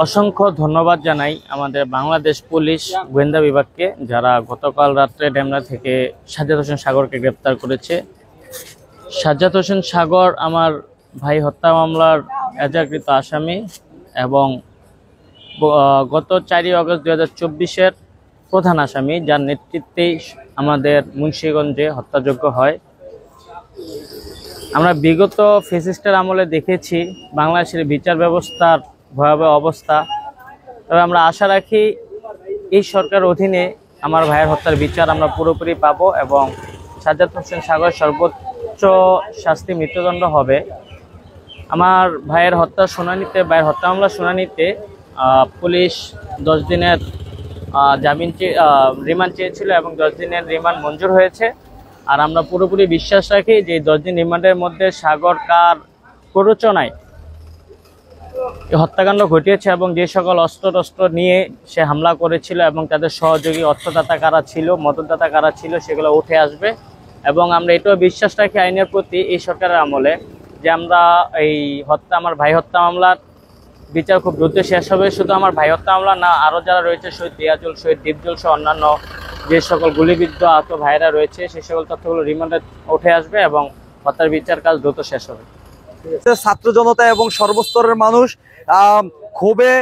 অসংখ্য ধন্যবাদ জানাই আমাদের বাংলাদেশ পুলিশ গোয়েন্দা বিভাগকে, যারা গতকাল রাত্রে ডেমরা থেকে সাজ্জাদ হোসেন সাগরকে গ্রেপ্তার করেছে। সাজ্জাদ হোসেন সাগর আমার ভাই হত্যা মামলার এজাহারকৃত আসামি এবং গত 4 আগস্ট 2024-এর প্রধান আসামি, যার নেতৃত্বেই আমাদের মুন্সিগঞ্জে হত্যাযজ্ঞ হয়। আমরা বিগত ফ্যাসিস্টের আমলে দেখেছি বাংলাদেশের বিচার ব্যবস্থার ভয়াবহ অবস্থা। তবে আমরা আশা রাখি এই সরকার অধীনে আমার ভাইয়ের হত্যার বিচার আমরা পুরোপুরি পাবো এবং সাজ্জাদ হোসেন সাগর সর্বোচ্চ শাস্তি মৃত্যুদণ্ড হবে। আমার ভাইয়ের হত্যার শুনানিতে, ভাইয়ের হত্যা মামলার শুনানিতে পুলিশ 10 দিনের রিমান্ড চেয়েছিল এবং 10 দিনের রিমান্ড মঞ্জুর হয়েছে। আর আমরা পুরোপুরি বিশ্বাস রাখি যে 10 দিন রিমান্ডের মধ্যে সাগর কার প্ররোচনায় হত্যাকাণ্ড ঘটিয়েছে এবং যে সকল অস্ত্র নিয়ে সে হামলা করেছিল এবং তাদের সহযোগী অর্থদাতা কারা ছিল, মদতদাতা কারা ছিল, সেগুলো উঠে আসবে। এবং আমরা এটাও বিশ্বাস রাখি আইনের প্রতি এই সরকারের আমলে যে আমরা এই আমার ভাই হত্যা মামলার বিচার খুব দ্রুত শেষ হবে। শুধু আমার ভাই হত্যা মামলা না, আরও যারা রয়েছে শহীদ রিয়াজুল, শহীদ দীপজল সহ অন্যান্য যে সকল গুলিবিদ্ধ আহত ভাইরা রয়েছে, সেই সকল তথ্যগুলো রিমান্ডে উঠে আসবে এবং হত্যার বিচার কাজ দ্রুত শেষ হবে। ছাত্র জনতা এবং সর্বস্তরের মানুষ ক্ষোভে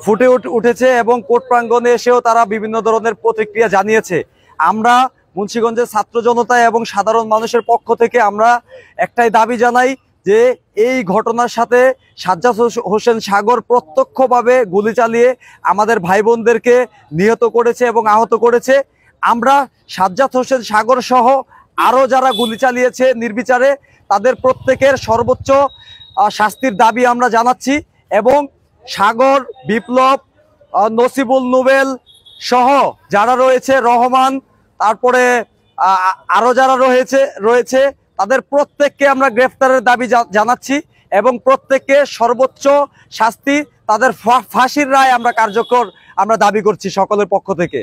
ফুটে উঠেছে এবং কোর্ট প্রাঙ্গণে এসেও তারা বিভিন্ন ধরনের প্রতিক্রিয়া জানিয়েছে। আমরা মুন্সিগঞ্জের ছাত্র জনতা এবং সাধারণ মানুষের পক্ষ থেকে আমরা একটাই দাবি জানাই যে এই ঘটনার সাথে সাজ্জাদ হোসেন সাগর প্রত্যক্ষভাবে গুলি চালিয়ে আমাদের ভাই বোনদেরকে নিহত করেছে এবং আহত করেছে। আমরা সাজ্জাদ হোসেন সাগর সহ আরও যারা গুলি চালিয়েছে নির্বিচারে তাদের প্রত্যেকের সর্বোচ্চ শাস্তির দাবি আমরা জানাচ্ছি এবং সাগর, বিপ্লব, নসিবুল, নোবেল সহ যারা রয়েছে, রহমান, তারপরে আরও যারা রয়েছে তাদের প্রত্যেককে আমরা গ্রেফতারের দাবি জানাচ্ছি এবং প্রত্যেককে সর্বোচ্চ শাস্তি, তাদের ফাঁসির রায় আমরা কার্যকর দাবি করছি সকলের পক্ষ থেকে।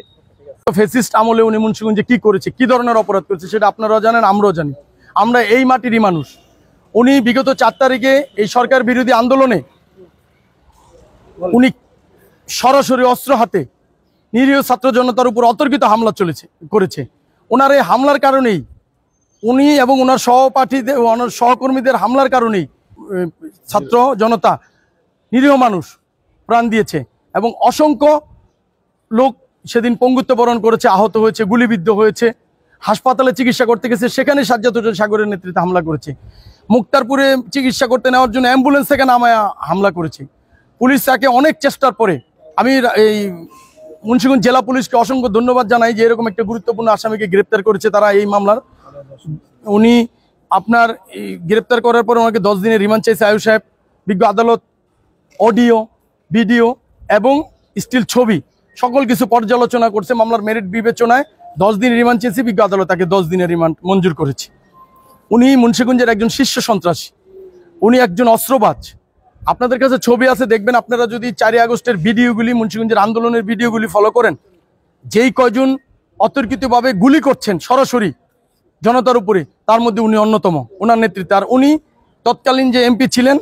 ফ্যাসিস্ট আমলে উনি মুন্সিগঞ্জে কি করেছে, কি ধরনের অপরাধ করেছে সেটা আপনারাও জানেন, আমরাও জানি। আমরা এই মাটিরই মানুষ। উনি বিগত 4 তারিখে এই সরকার বিরোধী আন্দোলনে উনি সরাসরি অস্ত্র হাতে নিরীহ ছাত্র জনতার উপর অতর্কিত হামলা করেছে। ওনার এই হামলার কারণেই উনি এবং ওনার সহপাঠীদের, ওনার সহকর্মীদের হামলার কারণেই ছাত্র জনতা, নিরীহ মানুষ প্রাণ দিয়েছে এবং অসংখ্য লোক সেদিন পঙ্গুত্ব বরণ করেছে, আহত হয়েছে, গুলিবিদ্ধ হয়েছে, হাসপাতালে চিকিৎসা করতে গেছে, সেখানে সাজ্জাদ হোসেন সাগরের নেতৃত্বে হামলা করেছে। মুক্তারপুরে চিকিৎসা করতে নেওয়ার জন্য অ্যাম্বুলেন্স থেকে নামায় হামলা করেছে। পুলিশ তাকে অনেক চেষ্টার পরে, আমি এই মুন্সিগঞ্জ জেলা পুলিশকে অসংখ্য ধন্যবাদ জানাই যে এরকম একটা গুরুত্বপূর্ণ আসামিকে গ্রেপ্তার করেছে তারা এই মামলার। উনি আপনার গ্রেপ্তার করার পর ওনাকে 10 দিনের রিমান্ড চাইছে আয়ুষ সাহেব। বিজ্ঞ আদালত অডিও, ভিডিও এবং স্টিল ছবি সকল কিছু পর্যালোচনা করছে। মামলার মেরিট বিবেচনায় 10 দিন রিমান্ড চেয়েছে, বিজ্ঞ আদালত তাকে 10 দিনের রিমান্ড মঞ্জুর করেছে। উনি মুন্সিগঞ্জের একজন শীর্ষ সন্ত্রাসী, উনি একজন অস্ত্রবাজ। আপনাদের কাছে ছবি আছে, দেখবেন আপনারা যদি 4 আগস্টের ভিডিওগুলি, মুন্সিগঞ্জের আন্দোলনের ভিডিওগুলি ফলো করেন, যেই কয়জন অতর্কিতভাবে গুলি করছেন সরাসরি জনতার উপরে, তার মধ্যে উনি অন্যতম, ওনার নেতৃত্বে। আর উনি তৎকালীন যে এমপি ছিলেন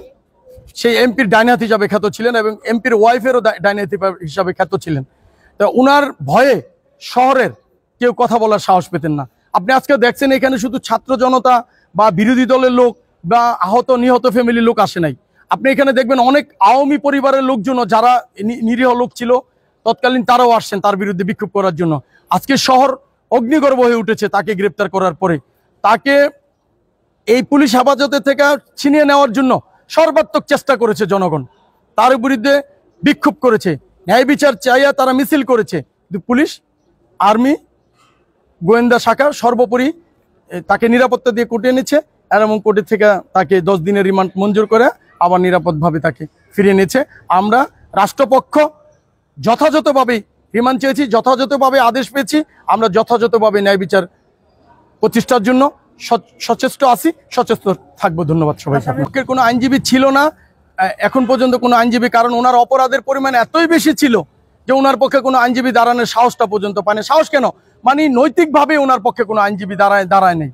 সেই এমপির ডাইনাথ হিসাবে খ্যাত ছিলেন এবং এমপির ওয়াইফেরও ডাইনাথ হিসাবে খ্যাত ছিলেন। তা উনার ভয়ে শহরের কেউ কথা বলার সাহস পেতেন না। আপনি আজকে দেখছেন এখানে শুধু ছাত্র জনতা বা বিরোধী দলের লোক বা আহত নিহত ফ্যামিলির লোক আসে নাই। আপনি এখানে দেখবেন অনেক আওয়ামী পরিবারের লোকজনও যারা নিরীহ লোক ছিল তৎকালীন, তারাও আসছেন তার বিরুদ্ধে বিক্ষোভ করার জন্য। আজকে শহর অগ্নিগর্ভ হয়ে উঠেছে তাকে গ্রেপ্তার করার পরে। তাকে এই পুলিশ হেফাজতে থেকে ছিনিয়ে নেওয়ার জন্য সর্বাত্মক চেষ্টা করেছে জনগণ, তার বিরুদ্ধে বিক্ষোভ করেছে, ন্যায় বিচার চাইয়া তারা মিছিল করেছে। পুলিশ, আর্মি, গোয়েন্দা শাখা সর্বোপরি তাকে নিরাপত্তা দিয়ে কোর্টে এনেছে এবং কোর্টের থেকে তাকে 10 দিনের রিমান্ড মঞ্জুর করে আবার নিরাপদভাবে তাকে ফিরিয়ে নিয়েছে। আমরা রাষ্ট্রপক্ষ যথাযথভাবে রিমান্ড চেয়েছি, যথাযথভাবে আদেশ পেয়েছি, আমরা যথাযথভাবে ন্যায় বিচার প্রতিষ্ঠার জন্য সচেষ্ট আছি, সচেষ্ট থাকবো। ধন্যবাদ সবাইকে। পক্ষের কোনো আইনজীবী ছিল না এখন পর্যন্ত, কোনো আইনজীবী, কারণ ওনার অপরাধের পরিমাণ এতই বেশি ছিল যে ওনার পক্ষে কোনো আইনজীবী দাঁড়ানোর সাহসটা পর্যন্ত পায় না। সাহস কেন, মানে নৈতিকভাবে ওনার পক্ষে কোনো আইনজীবী দাঁড়ায় নেই।